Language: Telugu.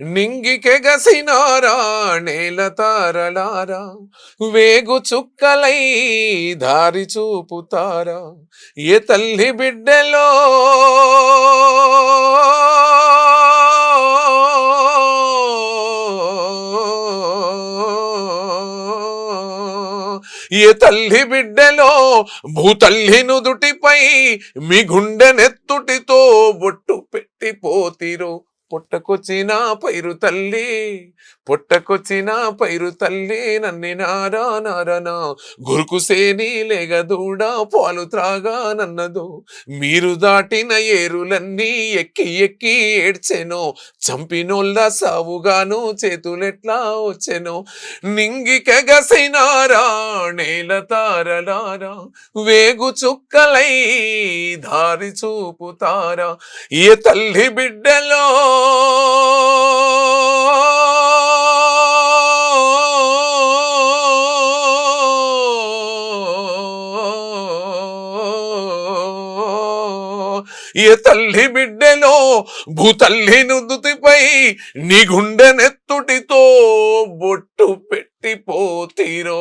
నింగికెగసినారా నేల తారలారా, వేగు చుక్కలై దారి చూపుతారా, ఏ తల్లి బిడ్డలో ఏ తల్లి బిడ్డలో భూతల్లి నుదుటిపై మీ గుండె నెత్తుటితో బొట్టు పెట్టిపోతిరో, పుట్టకొచ్చిన పైరు తల్లి, పుట్టకొచ్చిన పైరు తల్లి నన్ని నారా నారనా, గురుకు సేని లేగదూడ పాలు త్రాగా నన్నదో, మీరు దాటిన ఏరులన్నీ ఎక్కి ఎక్కి ఏడ్చెనో, చంపినోళ్ళ సావుగాను చేతులెట్లా వచ్చెనో, నింగికెగసినారా నేల తారలారా, వేగు చుక్కలై దారి చూపుతారా, ఏ తల్లి బిడ్డలో ఏ తల్లి బిడ్డలో భూతల్లి నుదుటిపై నీ గుండె నెత్తుటితో బొట్టు పెట్టిపోతీరో.